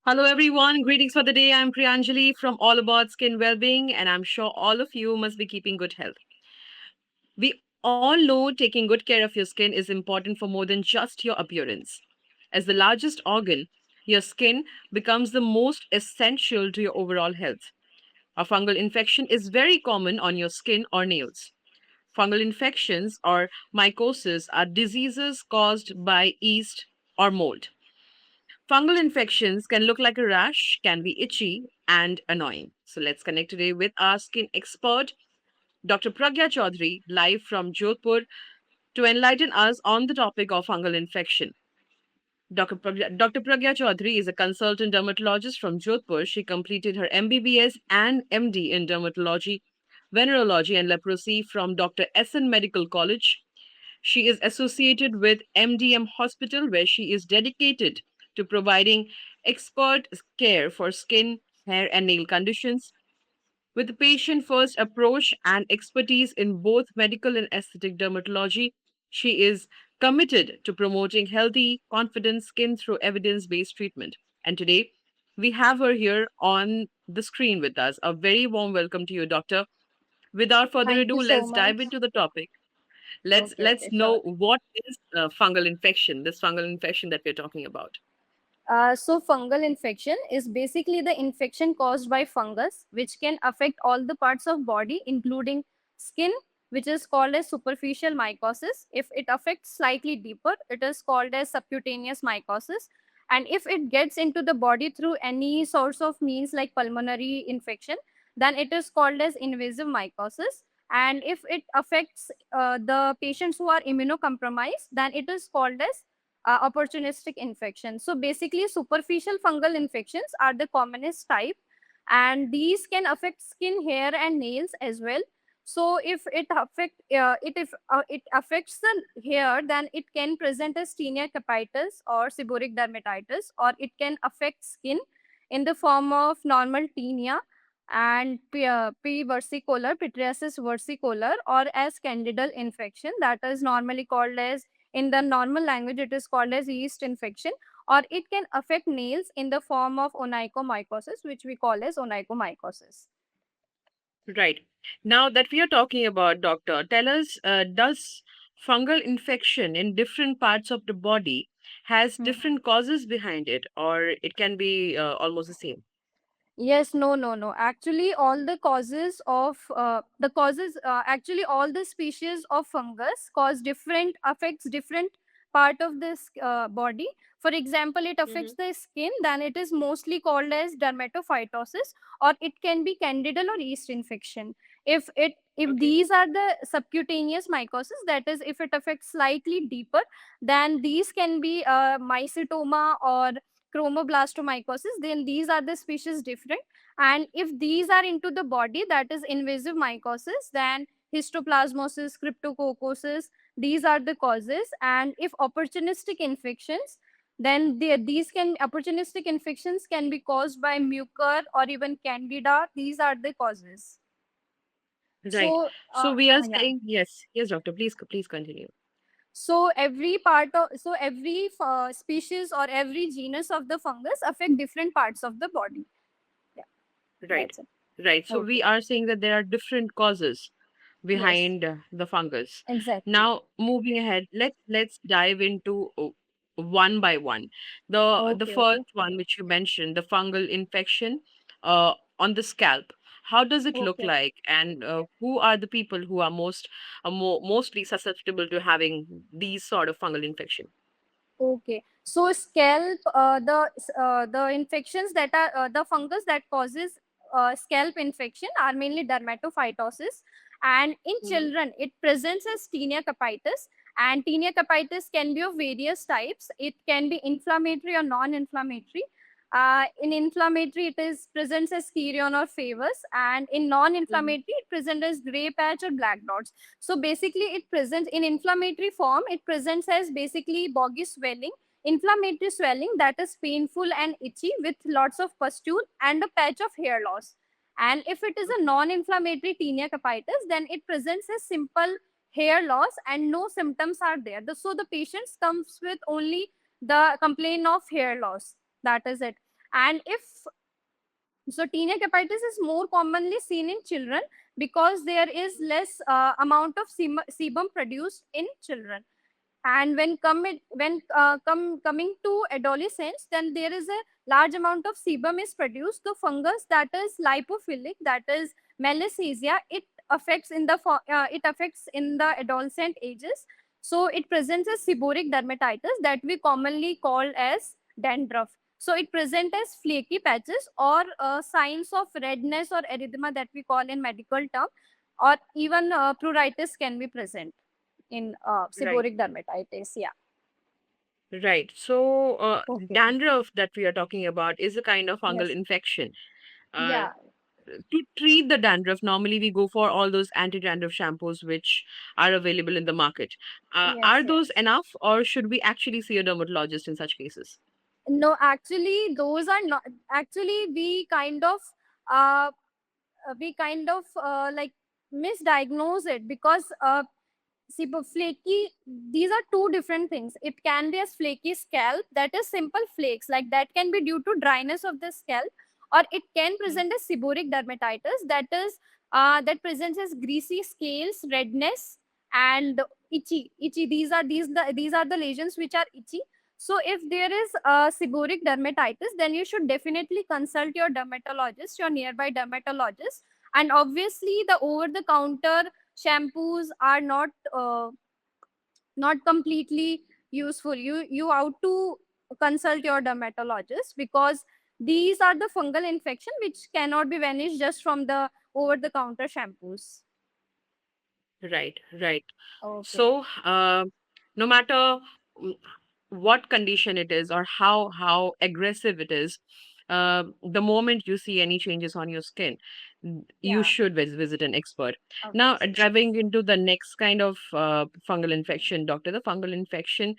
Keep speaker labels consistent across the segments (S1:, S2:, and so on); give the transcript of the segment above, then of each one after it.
S1: Hello, everyone. Greetings for the day. I'm Priyanjali from All About Skin Wellbeing, and I'm sure all of you must be keeping good health. We all know taking good care of your skin is important for more than just your appearance. As the largest organ, your skin becomes the most essential to your overall health. A fungal infection is very common on your skin or nails. Fungal infections or mycosis are diseases caused by yeast or mold. Fungal infections can look like a rash, can be itchy and annoying. So let's connect today with our skin expert, Dr. Pragya Chaudhary, live from Jodhpur, to enlighten us on the topic of fungal infection. Dr. Pragya Chaudhary is a consultant dermatologist from Jodhpur. She completed her MBBS and MD in dermatology, venerology, and leprosy from Dr. Essen Medical College. She is associated with MDM Hospital, where she is dedicated to providing expert care for skin, hair, and nail conditions. With a patient first approach and expertise in both medical and aesthetic dermatology, she is committed to promoting healthy, confident skin through evidence based treatment. And today, we have her here on the screen with us. A very warm welcome to you, Doctor. Without further
S2: Thank
S1: ado,
S2: you so
S1: let's
S2: much.
S1: dive into the topic. let's
S2: Okay,
S1: let's
S2: okay, sure.
S1: know what is fungal infection, this fungal infection that we're talking about.
S2: So fungal infection is basically the infection caused by fungus, which can affect all the parts of body, including skin, which is called as superficial mycosis. If it affects slightly deeper, it is called as subcutaneous mycosis. And if it gets into the body through any source of means like pulmonary infection, then it is called as invasive mycosis. And if it affects the patients who are immunocompromised, then it is called as opportunistic infection. So basically, superficial fungal infections are the commonest type, and these can affect skin, hair, and nails as well. So if it affects the hair, then it can present as tinea capitis or seborrheic dermatitis, or it can affect skin in the form of normal tinea and P. versicolor, pityriasis versicolor, or as candidal infection, that is normally called as, in the normal language, it is called as yeast infection, or it can affect nails in the form of onychomycosis, which we call as onychomycosis.
S1: Right. Now that we are talking about, doctor, tell us, does fungal infection in different parts of the body has
S2: Mhm.
S1: different causes behind it, or it can be almost the same?
S2: Yes, no, no, no. Actually, all the causes of actually all the species of fungus cause different affects different part of this body. For example, it
S1: Hmm.
S2: affects the skin, then it is mostly called as dermatophytosis, or it can be candidal or yeast infection. If
S1: Okay.
S2: these are the subcutaneous mycosis, that is, if it affects slightly deeper, then these can be mycetoma or chromoblastomycosis, then these are the species different. And if these are into the body, that is invasive mycosis, then histoplasmosis, cryptococcosis, these are the causes. And if opportunistic infections, then these can opportunistic infections can be caused by mucor or even candida. These are the causes.
S1: Right.
S2: So
S1: So we are
S2: yeah.
S1: saying yes, yes, doctor. Please continue.
S2: So every species or every genus of the fungus affect different parts of the body. Yeah,
S1: Right.
S2: that's it.
S1: Right. So we
S2: Okay.
S1: are saying that there are different causes
S2: Yes,
S1: behind the fungus.
S2: exactly.
S1: Now, moving ahead, let's dive into one by one. The
S2: Okay, okay.
S1: first one which you mentioned, the fungal infection on the scalp. How does it look
S2: Okay.
S1: like, and who are the people who are mostly susceptible to having these sort of fungal infection?
S2: Okay. So scalp, the infections that are the fungus that causes scalp infection are mainly dermatophytosis, and in
S1: Hmm.
S2: children it presents as tinea capitis. And tinea capitis can be of various types. It can be inflammatory or non-inflammatory. In inflammatory, it is presents as sciurion or favus, and in
S1: Hmm.
S2: non-inflammatory, it presents as gray patch or black dots. So basically, it presents in inflammatory form. It presents as basically boggy swelling, inflammatory swelling that is painful and itchy with lots of pustule and a patch of hair loss. And if it is a
S1: Okay.
S2: non-inflammatory tinea capitis, then it presents as simple hair loss and no symptoms are there. So the patient comes with only the complaint of hair loss. That is it. And if so, teniac hepatitis is more commonly seen in children because there is less amount of sebum produced in children. And when coming to adolescence, then there is a large amount of sebum is produced. The fungus that is lipophilic, that is Malassezia, it affects in the adolescent ages. So it presents as seborrheic dermatitis that we commonly call as dandruff. So it presents as flaky patches or signs of redness or erythema that we call in medical term, or even pruritus can be present in
S1: Right.
S2: seborrheic dermatitis. Yeah.
S1: Right. So,
S2: Okay.
S1: dandruff that we are talking about is a kind of fungal
S2: Yes.
S1: infection. Uh,
S2: Yeah.
S1: to treat the dandruff, normally we go for all those anti-dandruff shampoos which are available in the market.
S2: Yes.
S1: Are those
S2: Yes.
S1: enough, or should we actually see a dermatologist in such cases?
S2: No, actually, those are not. Actually, uh, we kind of like misdiagnose it because see, but flaky, these are two different things. It can be as flaky scalp, that is simple flakes, like that can be due to dryness of the scalp, or it can
S1: Mm.
S2: present as seborrheic dermatitis, that is that presents as greasy scales, redness, and itchy. These are the lesions which are itchy. So if there is seborrheic dermatitis, then you should definitely consult your dermatologist, your nearby dermatologist. And obviously, the over the counter shampoos are not completely useful. You out to consult your dermatologist, because these are the fungal infection which cannot be vanished just from the over the counter shampoos.
S1: Right, right.
S2: Okay.
S1: So, no matter mm, what condition it is or how aggressive it is, the moment you see any changes on your skin, you
S2: Yeah,
S1: should visit an expert. Now,
S2: obviously.
S1: driving into the next kind of fungal infection, doctor, the fungal infection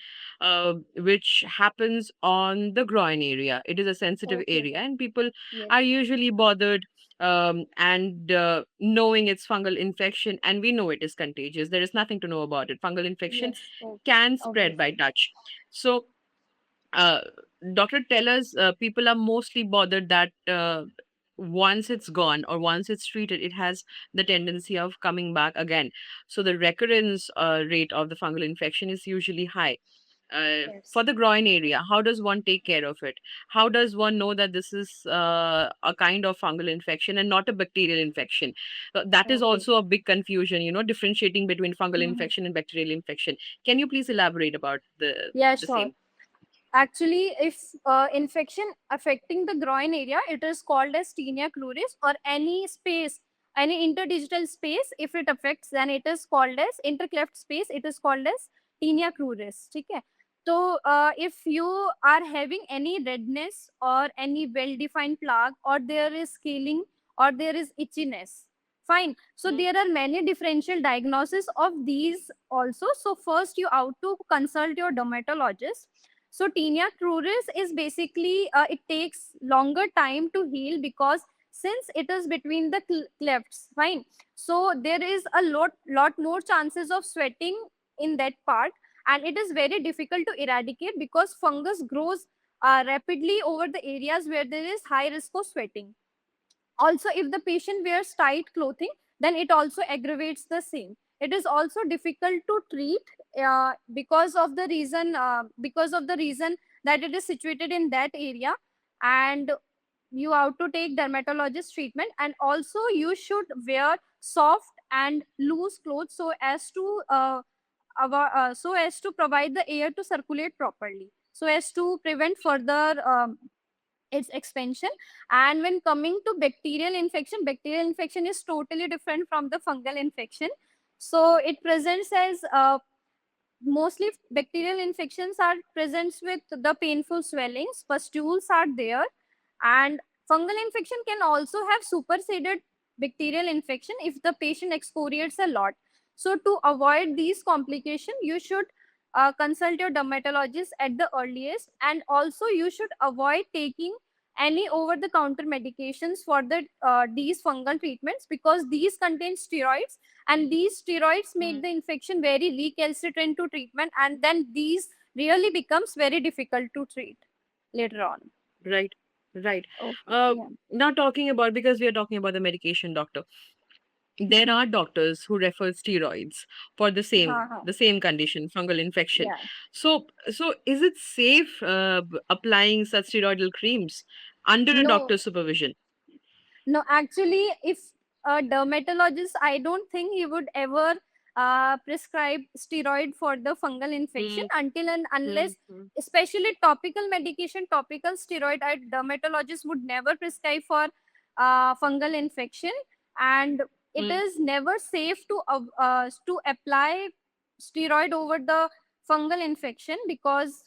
S1: which happens on the groin area. It is a sensitive
S2: Okay.
S1: area, and people
S2: Yes.
S1: are usually bothered and knowing it's fungal infection, and we know it is contagious. There is nothing to know about it. Fungal infection
S2: Yes. Okay.
S1: can spread by
S2: Obviously.
S1: touch. So, uh, doctor, tell us, people are mostly bothered that once it's gone or once it's treated, it has the tendency of coming back again. So the recurrence rate of the fungal infection is usually high. For
S2: Yes.
S1: the groin area, how does one take care of it? How does one know that this is a kind of fungal infection and not a bacterial infection? That is
S2: Okay.
S1: also a big confusion, differentiating between fungal
S2: Mhm.
S1: infection and bacterial infection. Can you please elaborate about
S2: Yeah,
S1: the
S2: sure.
S1: same?
S2: Actually, if infection affecting the groin area, it is called as tinea cruris, or any space, any interdigital space. If it affects, then it is called as intercleft space. It is called as tinea cruris. Okay. So, if you are having any redness or any well-defined plaque, or there is scaling, or there is itchiness, fine. So
S1: Mm.
S2: there are many differential diagnosis of these also. So first, you out to consult your dermatologist. So tinea cruris is basically it takes longer time to heal, because since it is between the clefts, fine. So there is a lot more chances of sweating in that part, and it is very difficult to eradicate because fungus grows rapidly over the areas where there is high risk of sweating. Also, if the patient wears tight clothing, then it also aggravates the same. It is also difficult to treat because of the reason that it is situated in that area. And you have to take dermatologist treatment, and also you should wear soft and loose clothes so as to provide the air to circulate properly, so as to prevent further its expansion. And when coming to bacterial infection is totally different from the fungal infection. So it presents as mostly bacterial infections are presents with the painful swellings, pustules are there. And fungal infection can also have superseded bacterial infection if the patient excoriates a lot. So to avoid these complications, you should consult your dermatologist at the earliest. And also you should avoid taking any over the counter medications for these fungal treatments, because these contain steroids, and these steroids make
S1: Mm.
S2: the infection very recalcitrant to treatment, and then these really becomes very difficult to treat later on.
S1: Right. Right.
S2: Okay.
S1: Uh,
S2: Yeah.
S1: Now talking about, because we are talking about the medication, doctor, there
S2: Mhm.
S1: are doctors who refer steroids for
S2: Ha, ha.
S1: the same condition, fungal infection.
S2: Yeah.
S1: So is it safe applying such steroidal creams under a
S2: No,
S1: doctor's supervision?
S2: no, actually, if a dermatologist, I don't think he would ever prescribe steroid for the fungal infection
S1: Mm,
S2: until and
S1: mm,
S2: unless,
S1: mm,
S2: especially topical medication, topical steroid, a dermatologist would never prescribe for fungal infection, and it
S1: mm.
S2: is never safe to apply steroid over the fungal infection because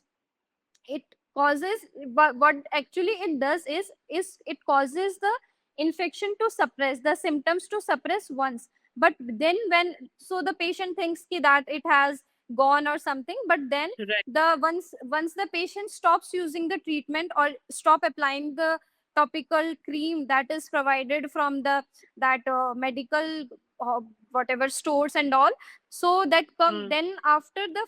S2: it causes, but what actually it does is it causes the infection to suppress the symptoms to suppress once, but then when, so the patient thinks ki that it has gone or something, but then
S1: Right.
S2: the once the patient stops using the treatment or stop applying the topical cream that is provided from the that medical whatever stores and all, so that come
S1: Mm,
S2: then after the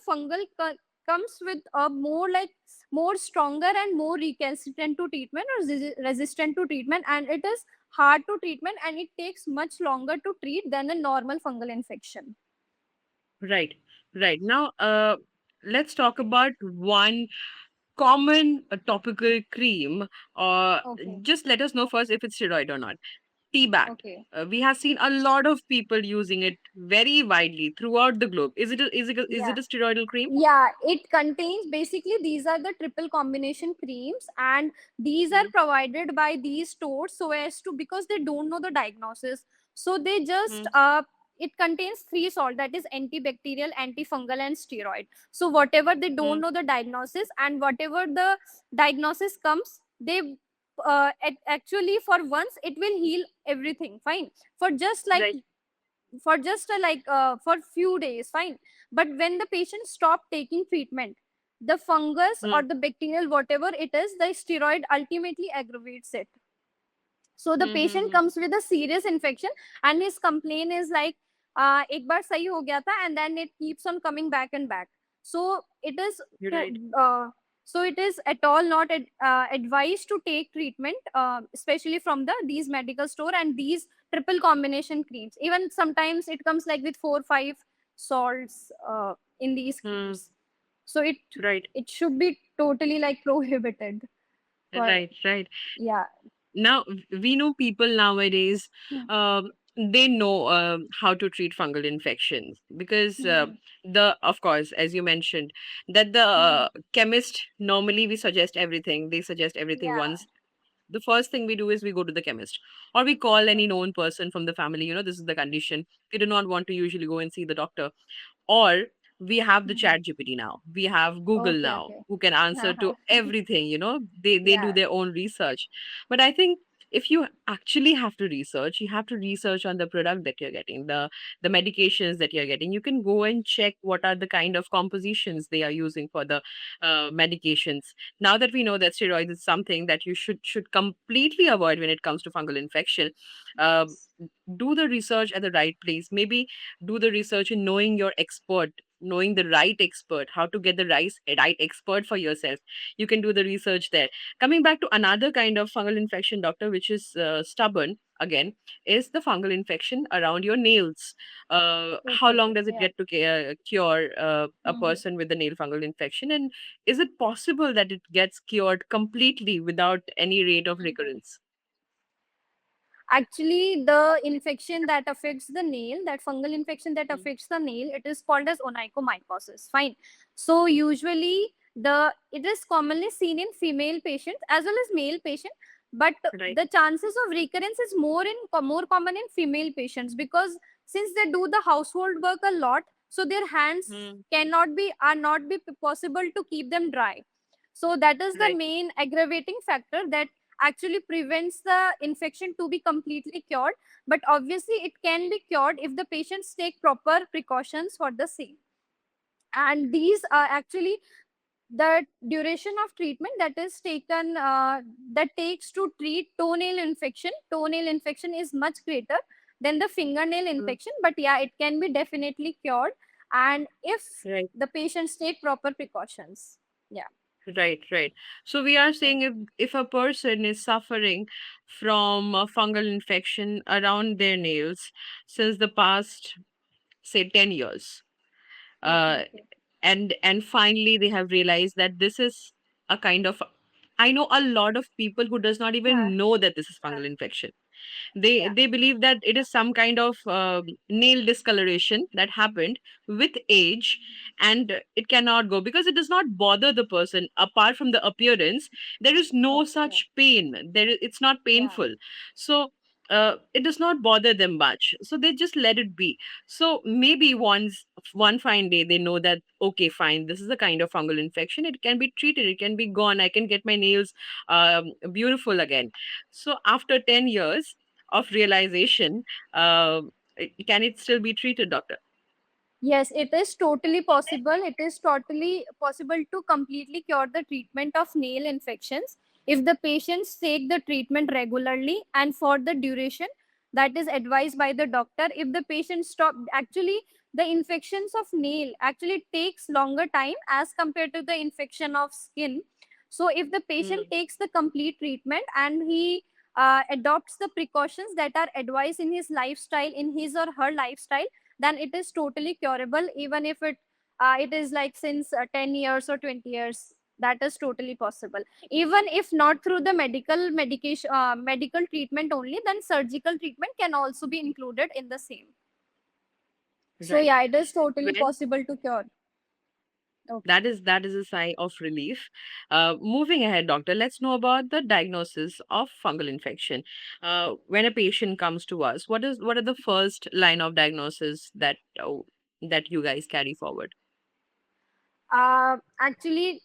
S2: comes with a more like more stronger and more recalcitrant to treatment or resistant to treatment, and it is hard to treatment and it takes much longer to treat than a normal fungal infection.
S1: right. Right. Now, let's talk about one common topical cream.
S2: Okay.
S1: Just let us know first if it's steroid or not. T-Bat.
S2: Okay.
S1: We have seen a lot of people using it very widely throughout the globe. Is
S2: Yeah.
S1: it a steroidal cream?
S2: Yeah, it contains basically these are the triple combination creams, and these are
S1: Mm,
S2: provided by these stores so as to, because they don't know the diagnosis, so they just
S1: mm,
S2: it contains three salt, that is antibacterial, antifungal, and steroid. So whatever they don't
S1: mm,
S2: know the diagnosis, and whatever the diagnosis comes, they actually for once it will heal everything fine for just like
S1: right.
S2: for few days fine, but when the patient stop taking treatment, the fungus or
S1: Mm,
S2: the bacterial whatever it is, the steroid ultimately aggravates it, so the
S1: mm,
S2: patient
S1: mm,
S2: comes with a serious infection, and his complaint is like एक बार सही हो गया था and then it keeps on coming back and back. So it is
S1: you're
S2: to
S1: right.
S2: uh, so it is at all not advised to take treatment, especially from the these medical store and these triple combination creams. Even sometimes it comes like with 4 5 salts in these
S1: Mm,
S2: creams, so
S1: right.
S2: it should be totally like prohibited for.
S1: Right. Right.
S2: Yeah.
S1: Now we know people nowadays, um, they know how to treat fungal infections because
S2: Mhm.
S1: the of course, as you mentioned, that the
S2: Mhm.
S1: chemist, normally we suggest everything, they suggest everything
S2: Yeah.
S1: once. The first thing we do is we go to the chemist, or we call any known person from the family, this is the condition. We do not want to usually go and see the doctor. Or we have the
S2: Mhm.
S1: chat gpt now, we have Google
S2: Okay,
S1: now,
S2: okay.
S1: who can answer to
S2: Uh-huh.
S1: everything. They do
S2: Yeah.
S1: their own research. But I think if you actually have to research, you have to research on the product that you're getting, the medications that you're getting. You can go and check what are the kind of compositions they are using for the medications. Now that we know that steroids is something that you should completely avoid when it comes to fungal infection, um, do the research at the right place. Maybe do the research in knowing your expert, knowing the right expert, how to get the right expert for yourself. You can do the research there. Coming back to another kind of fungal infection, doctor, which is stubborn again, is the fungal infection around your nails. How
S2: Okay,
S1: long
S2: okay.
S1: does it
S2: Yeah.
S1: get to cure a
S2: Mhm.
S1: person with the nail fungal infection? And is it possible that it gets cured completely without any rate of
S2: Mhm.
S1: recurrence?
S2: Actually, the infection that affects the nail, that fungal infection that
S1: Mm,
S2: affects the nail, it is called as onychomycosis. Fine. So usually it is commonly seen in female patients as well as male patient, but
S1: right.
S2: the chances of recurrence is more common in female patients because since they do the household work a lot, so their hands
S1: Mm,
S2: cannot be are not be possible to keep them dry. So that is the
S1: right.
S2: main aggravating factor that actually prevents the infection to be completely cured, but obviously it can be cured if the patients take proper precautions for the same, and these are actually the duration of treatment that is taken that takes to treat toenail infection is much greater than the fingernail
S1: Mm,
S2: infection, but yeah, it can be definitely cured, and if
S1: right.
S2: the patients take proper precautions. Yeah.
S1: Right, right. So we are saying if a person is suffering from a fungal infection around their nails since the past, say, 10 years, uh,
S2: Okay.
S1: and finally they have realized that this is a kind of, I know a lot of people who does not
S2: Huh,
S1: even know that this is fungal infection. they
S2: yeah.
S1: they believe that it is some kind of nail discoloration that happened with age, and it cannot go because it does not bother the person. Apart from the appearance, there is no
S2: Okay.
S1: such pain. It's not
S2: Yeah.
S1: painful. So it does not bother them much, so they just let it be. So maybe one fine day they know that, okay, fine, this is a kind of fungal infection, it can be treated, it can be gone, I can get my nails beautiful again. So after 10 years of realization, uh, can it still be treated, doctor?
S2: Yes, it is totally possible. It is totally possible to completely cure the treatment of nail infections if the patients take the treatment regularly and for the duration that is advised by the doctor. If the patient stop, actually, the infections of nail actually takes longer time as compared to the infection of skin. So, if the patient
S1: Mm.
S2: takes the complete treatment and he adopts the precautions that are advised in his lifestyle, in his or her lifestyle, then it is totally curable, even if it is like since 10 years or 20 years. That is totally possible, even if not through the medical treatment only, then surgical treatment can also be included in the same. So
S1: Right.
S2: yeah, it is totally
S1: Well,
S2: possible to cure. Okay.
S1: that is a sign of relief. Moving ahead, doctor, let's know about the diagnosis of fungal infection. When a patient comes to us, what are the first line of diagnosis that you guys carry forward?
S2: Actually,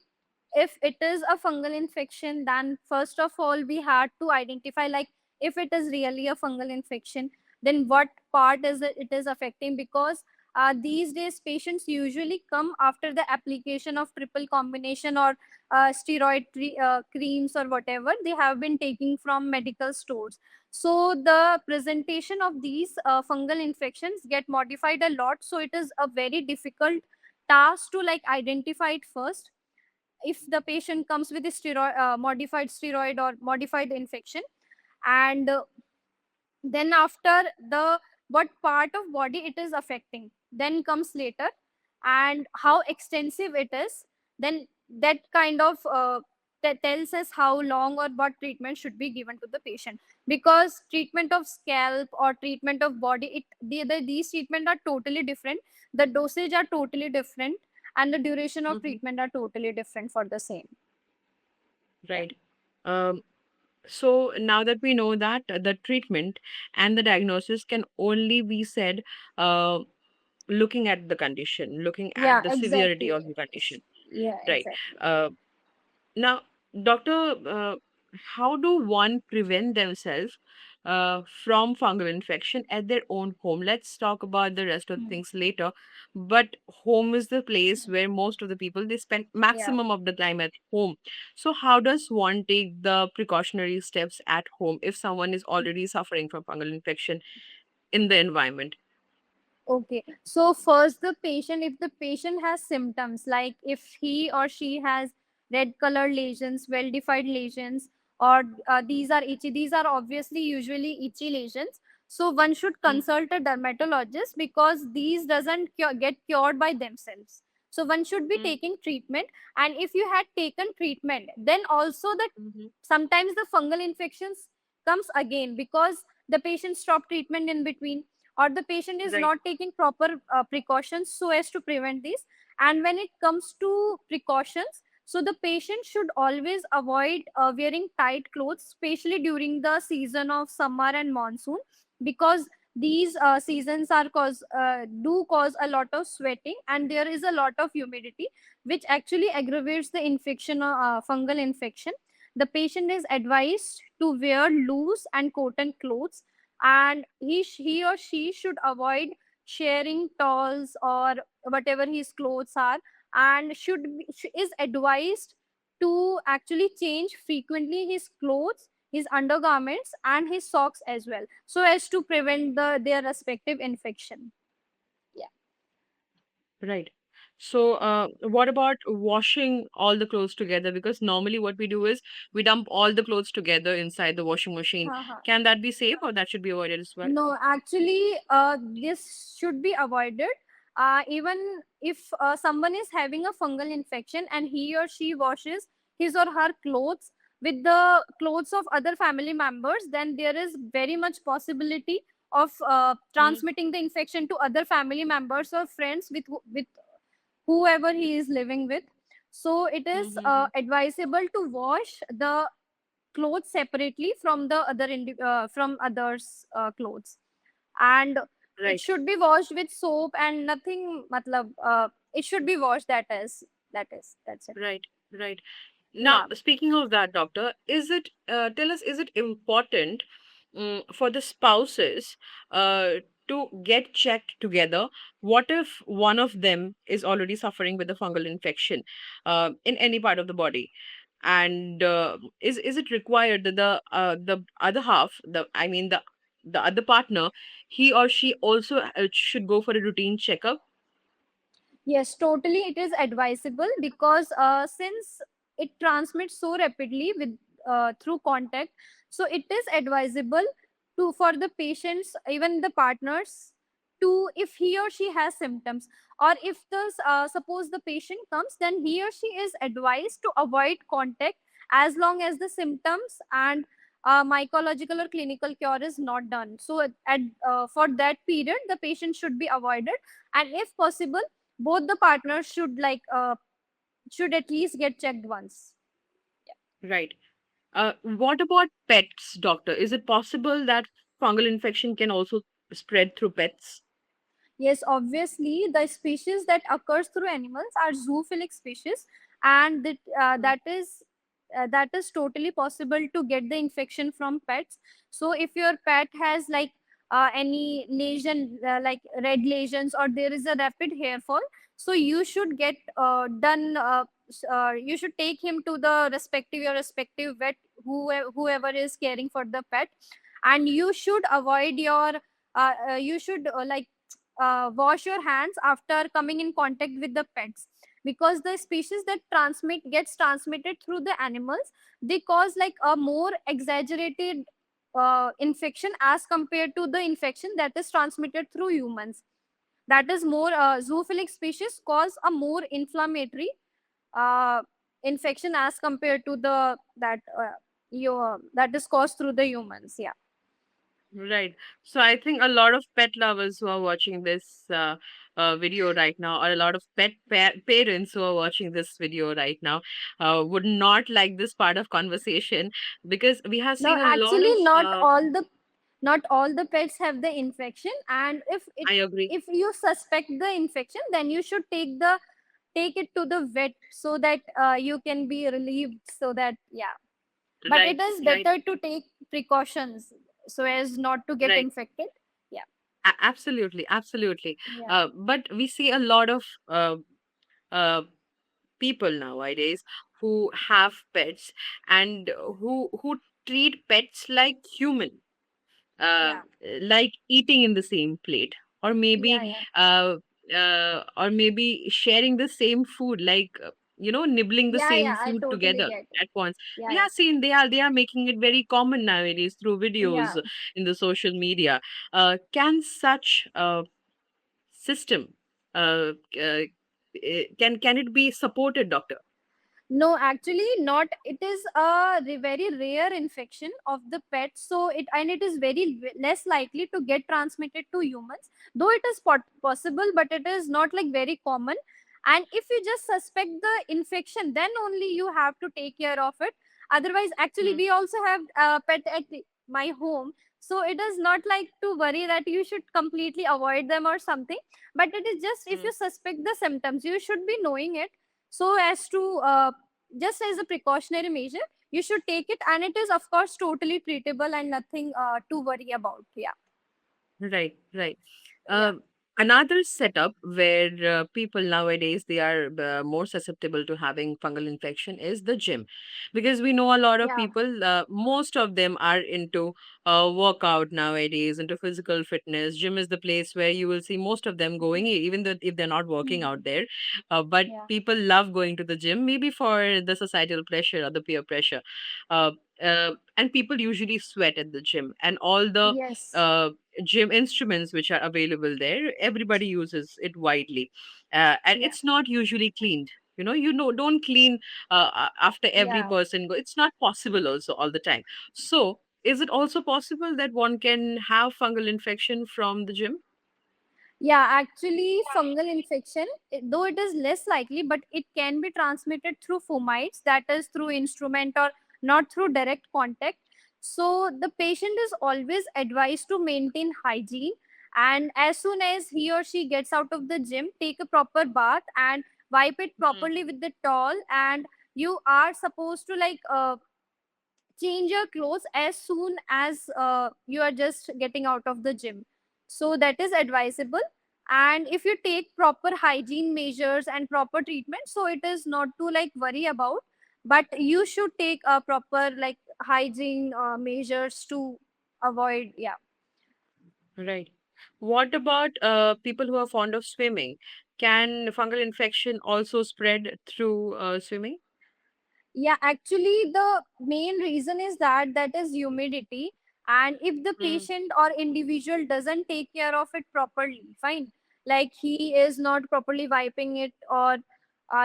S2: if it is a fungal infection, then first of all we had to identify, like, if it is really a fungal infection, then what part is it is affecting, because these days patients usually come after the application of triple combination or creams or whatever they have been taking from medical stores. So the presentation of these fungal infections get modified a lot, so it is a very difficult task to like identify it first. If the patient comes with a modified steroid or modified infection, and then after the what part of body it is affecting then comes later, and how extensive it is, then that kind of that tells us how long or what treatment should be given to the patient. Because treatment of scalp or treatment of body, these treatment are totally different, the dosage are totally different, and the duration of
S1: Mhm.
S2: treatment are totally different for the same. Yeah.
S1: Right. Um, so now that we know that the treatment and the diagnosis can only be said uh, looking at the condition, looking at
S2: Yeah,
S1: the severity
S2: exactly.
S1: of the condition.
S2: Yeah,
S1: Right.
S2: exactly.
S1: Uh, Now, doctor, how do one prevent themselves from fungal infection at their own home? Let's talk about the rest of the things later. But home is the place where most of the people they spend
S2: Yeah.
S1: maximum of the time at home. So how does one take the precautionary steps at home if someone is already suffering from fungal infection in the environment?
S2: Okay. So first the patient, if the patient has symptoms, like if he or she has red color lesions, well defined lesions, or these are itchy, these are obviously usually itchy lesions. So one should
S1: Mm.
S2: consult a dermatologist, because these doesn't get cured by themselves. So one should be
S1: Mm.
S2: taking treatment, and if you had taken treatment, then also the
S1: Mhm.
S2: sometimes the fungal infections comes again, because the patient stopped treatment in between, or the patient is
S1: Right.
S2: not taking proper precautions so as to prevent this. And when it comes to precautions, so the patient should always avoid wearing tight clothes, especially during the season of summer and monsoon, because these seasons are cause do cause a lot of sweating, and there is a lot of humidity which actually aggravates the infection, fungal infection. The patient is advised to wear loose and cotton clothes, and he or she should avoid sharing towels or whatever his clothes are, and is advised to actually change frequently his clothes, his undergarments, and his socks as well, so as to prevent their respective infection. Yeah.
S1: Right. So, what about washing all the clothes together? Because normally what we do is we dump all the clothes together inside the washing machine.
S2: Uh-huh.
S1: Can that be safe or that should be avoided as well?
S2: No, actually, this should be avoided. Even if someone is having a fungal infection and he or she washes his or her clothes with the clothes of other family members, then there is very much possibility of transmitting the infection to other family members or friends with whoever he is living with. So it is
S1: Mm-hmm.
S2: advisable to wash the clothes separately from the from others clothes, and it
S1: Right.
S2: should be washed with soap and nothing matlab, it should be washed, that's it.
S1: Right, right. Now,
S2: Yeah.
S1: speaking of that, doctor, tell us, is it important for the spouses uh, to get checked together? What if one of them is already suffering with a fungal infection in any part of the body? And is it required that the other half, I mean the other partner, he or she also should go for a routine checkup?
S2: Yes, totally. It is advisable because since it transmits so rapidly with through contact, so it is advisable to for the patients, even the partners, to if he or she has symptoms, or if the suppose the patient comes, then he or she is advised to avoid contact as long as the symptoms and mycological or clinical cure is not done. So at for that period, the patient should be avoided, and if possible both the partners should at least get checked once.
S1: Right. What about pets, doctor? Is it possible that fungal infection can also spread through pets?
S2: Yes, obviously the species that occurs through animals are zoophilic species, and that is totally possible to get the infection from pets. So if your pet has like any lesion like red lesions, or there is a rapid hair fall, so you should get done you should take him to the your respective vet, whoever is caring for the pet, and you should avoid your you should wash your hands after coming in contact with the pets, because the species that transmit gets transmitted through the animals, they cause like a more exaggerated infection as compared to the infection that is transmitted through humans. That is more zoophilic species cause a more inflammatory uh, infection as compared to the that is caused through the humans. Yeah.
S1: Right. So I think a lot of pet lovers who are watching this video right now, or a lot of parents who are watching this video right now, would not like this part of conversation because we have
S2: No,
S1: seen a lot of.
S2: actually, not all the pets have the infection, and
S1: I agree.
S2: if you suspect the infection, then you should take it to the vet so that you can be relieved. So that, yeah, but
S1: Right.
S2: it is
S1: Right.
S2: better to take precautions so as not to get
S1: Right.
S2: infected. Yeah.
S1: Absolutely. Absolutely.
S2: Yeah.
S1: But we see a lot of uh, people nowadays who have pets and who treat pets like human, uh,
S2: Yeah.
S1: like eating in the same plate, or
S2: Yeah.
S1: maybe
S2: Yeah.
S1: uh, or maybe sharing the same food, like nibbling the
S2: Yeah.
S1: same
S2: Yeah. I
S1: food
S2: totally
S1: together
S2: get it.
S1: at once. We
S2: Yeah.
S1: have seen they are making it very common nowadays through
S2: Yeah.
S1: videos in the social media. Can such system can it be supported, doctor?
S2: No, actually not. It is a very rare infection of the pet, so it is very less likely to get transmitted to humans. Though it is possible, but it is not like very common. And if you just suspect the infection, then only you have to take care of it. Otherwise, actually,
S1: Hmm.
S2: we also have a pet at my home, so it is not like to worry that you should completely avoid them or something. But it is just if
S1: Hmm.
S2: you suspect the symptoms, you should be knowing it, so as to just as a precautionary measure you should take it, and it is of course totally treatable and nothing to worry about. Yeah.
S1: Right, right.
S2: Yeah.
S1: Another setup where people nowadays they are more susceptible to having fungal infection is the gym, because we know a lot of
S2: Yeah,
S1: people, most of them are into workout nowadays, into physical fitness. Gym is the place where you will see most of them going, even though if they're not working
S2: mhm,
S1: out there. But
S2: yeah,
S1: people love going to the gym, maybe for the societal pressure or the peer pressure. uh, and people usually sweat at the gym, and all the
S2: yes,
S1: uh, gym instruments which are available there, everybody uses it widely. And
S2: yeah,
S1: it's not usually cleaned. Don't clean after every
S2: yeah.
S1: person go. It's not possible also all the time. So is it also possible that one can have fungal infection from the gym?
S2: Yeah, actually, fungal infection, though it is less likely, but it can be transmitted through fomites, that is through instrument or not through direct contact. So the patient is always advised to maintain hygiene, and as soon as he or she gets out of the gym, take a proper bath and wipe it
S1: Mhm.
S2: properly with the towel. And you are supposed to change your clothes as soon as you are just getting out of the gym, so that is advisable. And if you take proper hygiene measures and proper treatment, so it is not to worry about, but you should take a proper hygiene measures to avoid. Yeah.
S1: Right. What about people who are fond of swimming? Can fungal infection also spread through swimming?
S2: Yeah, actually, the main reason is that is humidity. And if the
S1: Mm.
S2: patient or individual doesn't take care of it properly, fine, like he is not properly wiping it, or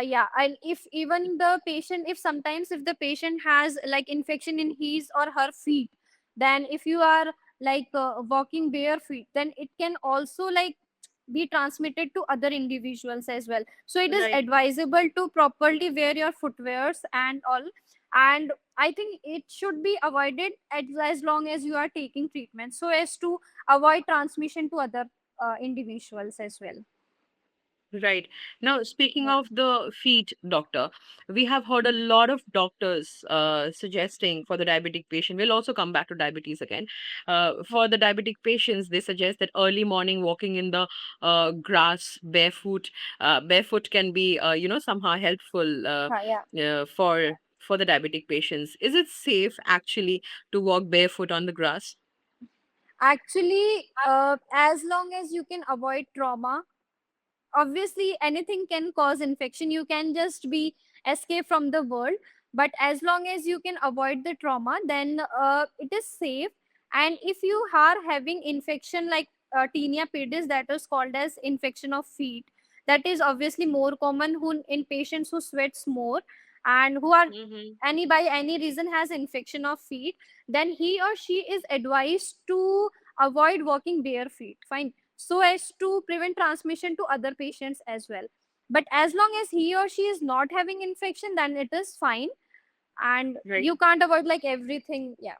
S2: yeah, and if even the patient, if sometimes if the patient has infection in his or her feet, then if you are walking bare feet, then it can also be transmitted to other individuals as well. So it is
S1: Right.
S2: advisable to properly wear your footwears and all. And I think it should be avoided as long as you are taking treatment, so as to avoid transmission to other individuals as well.
S1: Right. Now, speaking
S2: Yeah,
S1: of the feet, doctor, we have heard a lot of doctors suggesting for the diabetic patient. We'll also come back to diabetes again. For the diabetic patients, they suggest that early morning walking in the grass barefoot can be, somehow helpful
S2: yeah.
S1: for the diabetic patients. Is it safe actually to walk barefoot on the grass?
S2: Actually, as long as you can avoid trauma, obviously anything can cause infection, you can just be escape from the world, but as long as you can avoid the trauma, then it is safe. And if you are having infection like tinea pedis, that is called as infection of feet, that is obviously more common in patients who sweats more and who are
S1: Mm-hmm.
S2: any by any reason has infection of feet, then he or she is advised to avoid walking bare feet, fine, so as to prevent transmission to other patients as well. But as long as he or she is not having infection, then it is fine. And
S1: Right.
S2: you can't avoid everything. Yeah.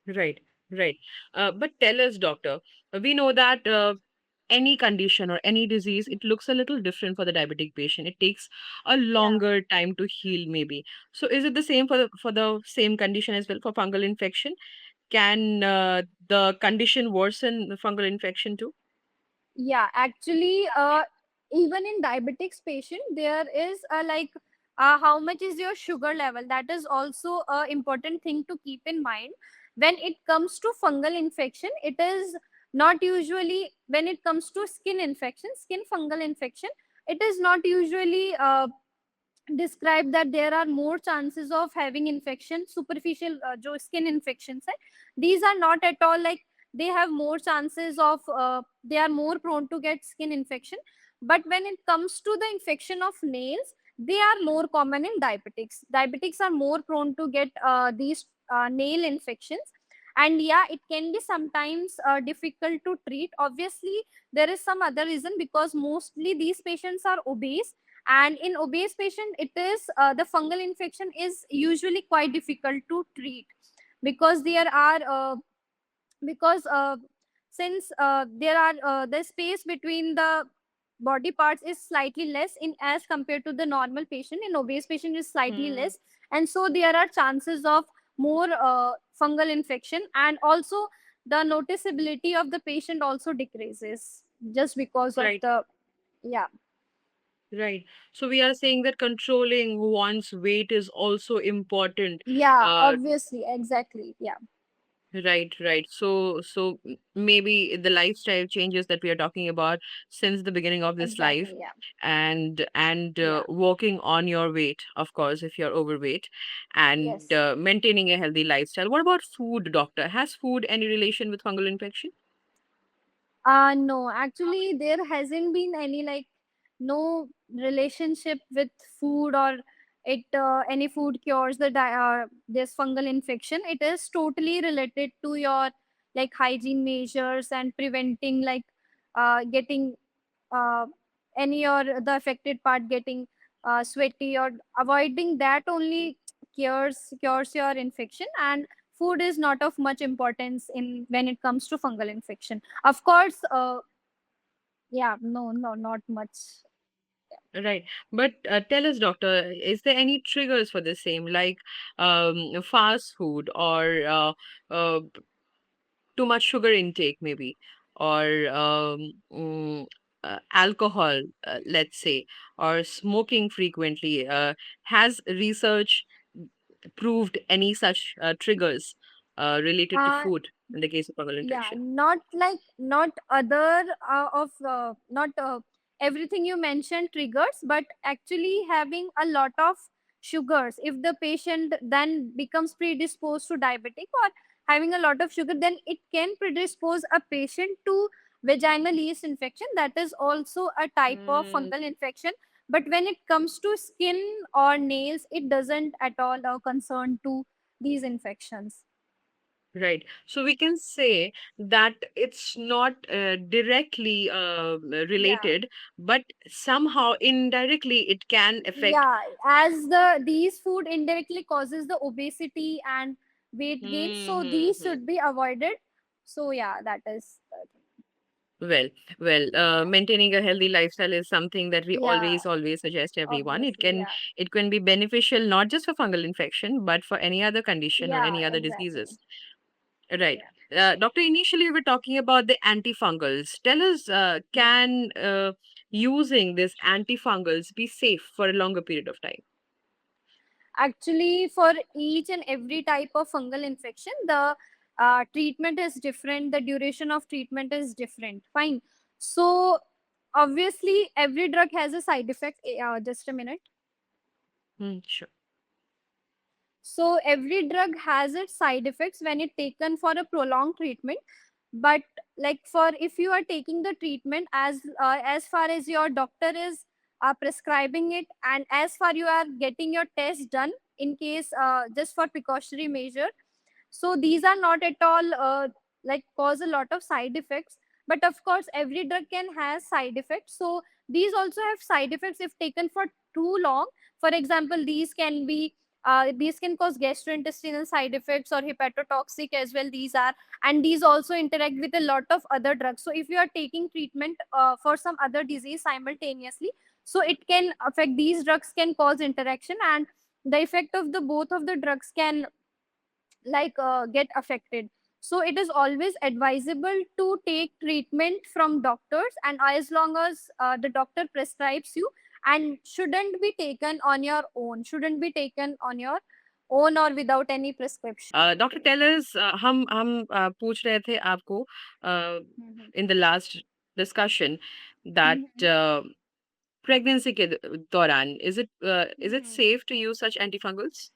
S1: Right, right. But tell us, doctor, we know that any condition or any disease, it looks a little different for the diabetic patient. It takes a
S2: Yeah.
S1: longer time to heal, maybe. So, is it the same for the same condition as well for fungal infection? Can the condition worsen the fungal infection too?
S2: Yeah, actually, even in diabetics patient, there is how much is your sugar level. That is also a important thing to keep in mind. When it comes to fungal infection, it is not usually, when it comes to skin infection, skin fungal infection, it is not usually describe that there are more chances of having infection, superficial jo skin infections hai, these are not at all like they have more chances of they are more prone to get skin infection. But when it comes to the infection of nails, they are more common in diabetics are more prone to get these nail infections. And yeah, it can be sometimes difficult to treat. Obviously, there is some other reason, because mostly these patients are obese, and in obese patient it is the fungal infection is usually quite difficult to treat, because there are because since there are the space between the body parts is slightly less in as compared to the normal patient, in obese patient is slightly
S1: Hmm.
S2: less, and so there are chances of more fungal infection, and also the noticeability of the patient also decreases. just because of
S1: Right.
S2: the, yeah.
S1: Right. So we are saying that controlling one's weight is also important.
S2: Yeah,
S1: Uh,
S2: obviously, exactly. Yeah.
S1: right, right. So maybe the lifestyle changes that we are talking about since the beginning of this life,
S2: Exactly. Yeah.
S1: and
S2: Yeah.
S1: working on your weight, of course, if you're overweight, and
S2: Yes.
S1: maintaining a healthy lifestyle. What about food, doctor? Has food any relation with fungal infection?
S2: No, actually, there hasn't been any like no relationship with food or it any food cures the this fungal infection. It is totally related to your like hygiene measures and preventing like getting uh, any or the affected part getting sweaty, or avoiding that only cures your infection. And food is not of much importance in when it comes to fungal infection, of course. Yeah, no, no, not much.
S1: Right. But tell us, doctor, is there any triggers for the same, like fast food or too much sugar intake, maybe, or alcohol, let's say, or smoking frequently? Has research proved any such triggers related to
S2: uh
S1: food in the case of fungal
S2: yeah,
S1: infection?
S2: not like not other of not everything you mentioned triggers, but actually having a lot of sugars, if the patient then becomes predisposed to diabetic or having a lot of sugar, then it can predispose a patient to vaginal yeast infection. That is also a type of
S1: Mm,
S2: fungal infection. But when it comes to skin or nails, it doesn't at all concern to these infections.
S1: right. So we can say that it's not directly
S2: Yeah.
S1: related, but somehow indirectly it can affect.
S2: Yeah, as these food indirectly causes the obesity and weight gain, so these
S1: Hmm.
S2: should be avoided. So yeah, that is
S1: Well, maintaining a healthy lifestyle is something that we
S2: yeah,
S1: always suggest everyone. It
S2: obviously,
S1: can
S2: yeah.
S1: it can be beneficial not just for fungal infection, but for any other condition or
S2: Yeah,
S1: any other
S2: exactly.
S1: diseases. Right.
S2: Yeah.
S1: Doctor, initially we were talking about the antifungals. Tell us,
S2: Yeah.
S1: can using this antifungals be safe for a longer period of time?
S2: Actually, for each and every type of fungal infection, the treatment is different, the duration of treatment is different. Fine. So obviously every drug has a side effect. Just a minute.
S1: Sure.
S2: So every drug has its side effects when it taken for a prolonged treatment. But like for if you are taking the treatment as far as your doctor is prescribing it, and as far you are getting your test done in case just for precautionary measure, so these are not at all like cause a lot of side effects. But of course every drug can has side effects, so these also have side effects if taken for too long. For example, these can cause gastrointestinal side effects or hepatotoxic as well, these are. And these also interact with a lot of other drugs, so if you are taking treatment for some other disease simultaneously, so it can affect, these drugs can cause interaction, and the effect of the both of the drugs can like get affected. So it is always advisable to take treatment from doctors, and as long as the doctor prescribes you, and shouldn't be taken on your own, shouldn't be taken on your own or without any prescription.
S1: Doctor tell us हम पूछ रहे थे आपको
S2: Mhm.
S1: In the last discussion that
S2: Mhm.
S1: Pregnancy के दौरान is it
S2: Mhm.
S1: Safe to use such antifungals?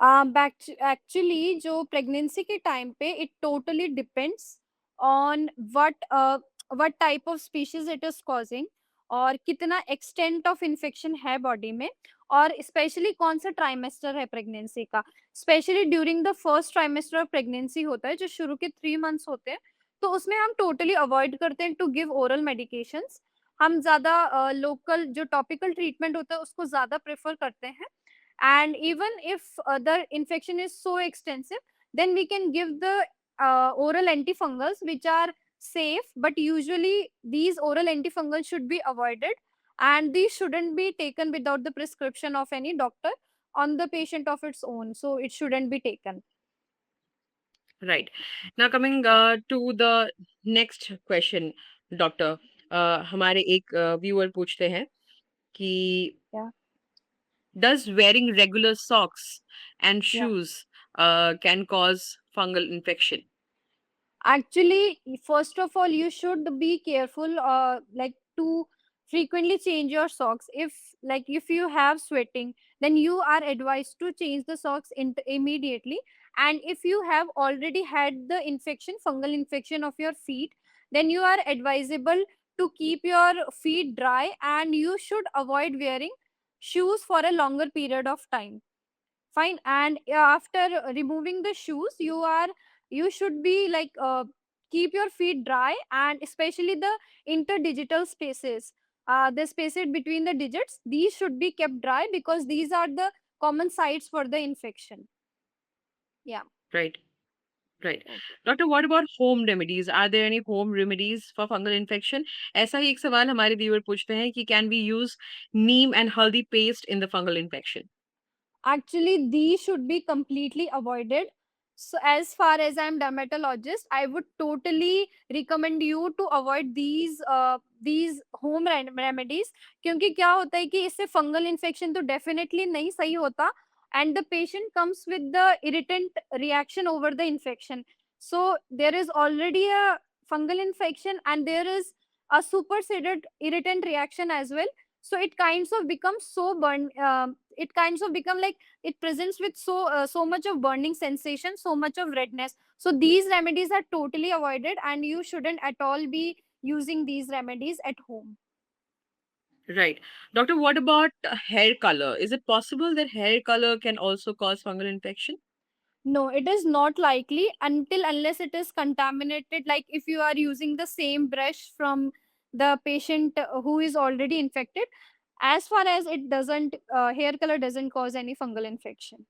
S2: Actually जो pregnancy के time पे it totally depends on what type of species it is causing, और कितना एक्सटेंट ऑफ इन्फेक्शन है body में, और स्पेशली कौन सा ट्राइमेस्टर है प्रेगनेंसी का। Specially during the first trimester of pregnancy होता है जो शुरू के 3 मंथ्स होते हैं, तो उसमें हम टोटली अवॉइड करते हैं टू गिव ओरल मेडिकेशंस। हम ज़्यादा लोकल जो टॉपिकल ट्रीटमेंट होता है उसको ज़्यादा प्रेफर करते हैं। And even if the infection is so extensive, then we can give the oral antifungals which are safe, but usually these oral antifungals should be avoided, and these shouldn't be taken without the prescription of any doctor on the patient of its own, so it shouldn't be taken.
S1: Right. Now, coming
S2: Yeah.
S1: to the next question. Doctor, हमारे एक viewer पूछते हैं कि
S2: Yeah.
S1: does wearing regular socks and
S2: Yeah.
S1: shoes can cause fungal infection?
S2: Actually, first of all, you should be careful, like to frequently change your socks. If you have sweating, then you are advised to change the socks immediately. And if you have already had the infection, fungal infection of your feet, then you are advisable to keep your feet dry, and you should avoid wearing shoes for a longer period of time. Fine. And after removing the shoes, you should be like, keep your feet dry, and especially the interdigital spaces, the spaces between the digits, these should be kept dry because these are the common sites for the infection. Yeah.
S1: Right, right.
S2: Okay.
S1: Doctor, what about home remedies? Are there any home remedies for fungal infection? ऐसा ही एक सवाल हमारे viewer पूछते हैं कि can we use neem and haldi paste in the fungal infection?
S2: Actually, these should be completely avoided. So as far as I'm dermatologist, I would totally recommend you to avoid these home remedies, क्योंकि क्या होता है कि इससे fungal infection तो definitely नहीं सही होता, and the patient comes with the irritant reaction over the infection. So there is already a fungal infection, and there is a superseded irritant reaction as well. So it kinds of becomes so it kinds of become like, it presents with so much of burning sensation, so much of redness. So these remedies are totally avoided, and you shouldn't at all be using these remedies at home.
S1: Right. Doctor, what about hair color? Is it possible that hair color can also cause fungal infection?
S2: No, it is not likely until unless it is contaminated, like if you are using the same brush from the patient who is already infected. As far as it doesn't, hair color doesn't cause any fungal infection.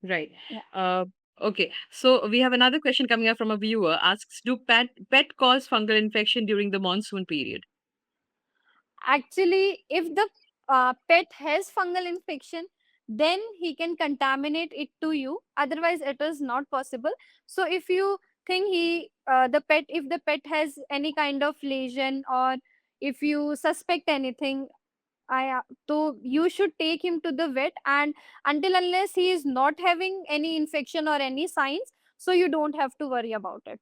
S1: Right.
S2: Yeah.
S1: Uh, okay. So we have another question coming up from a viewer. Asks, do pet cause fungal infection during the monsoon period?
S2: Actually, if the pet has fungal infection, then he can contaminate it to you. Otherwise, it is not possible. So, if you think if the pet has any kind of lesion, or if you suspect anything, so you should take him to the vet. And until unless he is not having any infection or any signs, so you don't have to worry about it.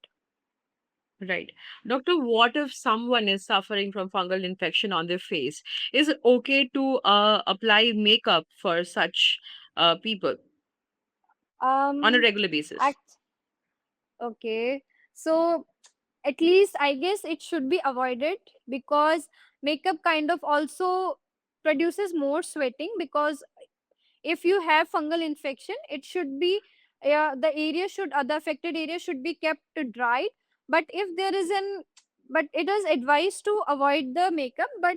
S1: Right. Doctor, what if someone is suffering from fungal infection on their face? Is it okay to apply makeup for such people on a
S2: Um,
S1: regular basis?
S2: act okay. So at least I guess it should be avoided, because makeup kind of also produces more sweating. Because if you have fungal infection, it should be, the affected area should be kept dried. But if there is an but it is advised to avoid the makeup. But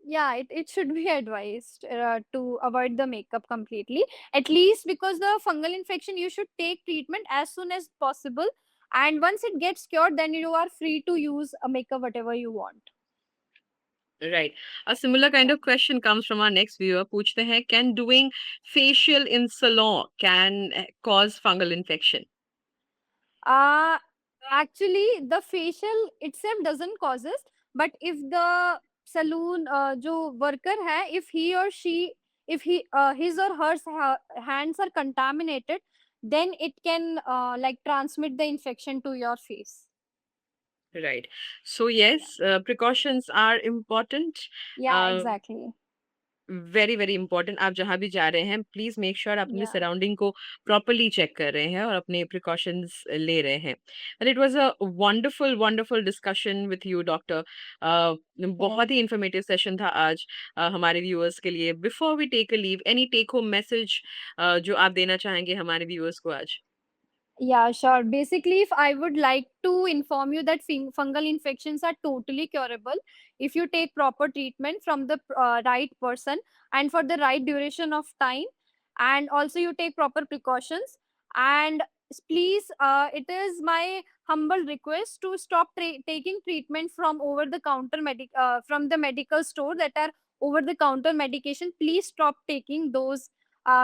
S2: yeah, it should be advised to avoid the makeup completely, at least because the fungal infection, you should take treatment as soon as possible. And once it gets cured, then you are free to use a makeup whatever you want.
S1: Right. A similar kind
S2: Yeah.
S1: of question comes from our next viewer. पूछते हैं, can doing facial in salon can cause fungal infection?
S2: uh Actually, the facial itself doesn't cause it, but if the saloon jo worker hai, if he or she, if he his or her hands are contaminated, then it can like transmit the infection to your face.
S1: Right. So
S2: Yeah.
S1: yes, precautions are important.
S2: Yeah,
S1: Uh,
S2: exactly.
S1: Very very important. आप जहाँ भी जा रहे हैं please make sure आप अपने
S2: Yeah.
S1: Surrounding को properly check कर रहे हैं और अपने प्रिकॉशंस ले रहे हैं। And it was a wonderful wonderful discussion with you doctor.
S2: Correct.
S1: बहुत ही इंफॉर्मेटिव सेशन था आज हमारे व्यूअर्स के लिए। Before we take a leave, any take home message जो आप देना चाहेंगे हमारे व्यूअर्स को आज?
S2: Yeah, sure. Basically, if I would like to inform you that fungal infections are totally curable if you take proper treatment from the right person, and for the right duration of time, and also you take proper precautions. And please, it is my humble request to stop taking treatment from over the counter from the medical store that are over the counter medication. Please stop taking those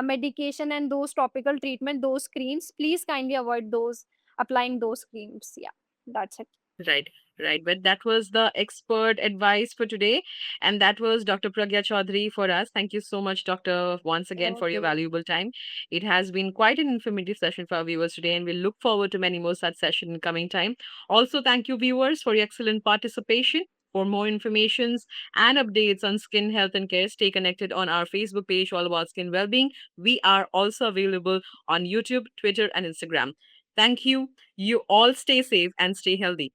S2: medication and those topical treatment, those creams. Please kindly avoid those applying those creams. Yeah, that's it.
S1: Right. Right, but that was the expert advice for today. And that was Dr. Pragya Chaudhary for us. Thank you so much, Doctor, once again for your
S2: Okay.
S1: valuable time. It has been quite an informative session for our viewers today, and we'll look forward to many more such sessions in coming time. Also, thank you, viewers, for your excellent participation. For more informations and updates on skin health and care, stay connected on our Facebook page, All About Skin Wellbeing. We are also available on YouTube, Twitter, and Instagram. Thank you. You all stay safe and stay healthy.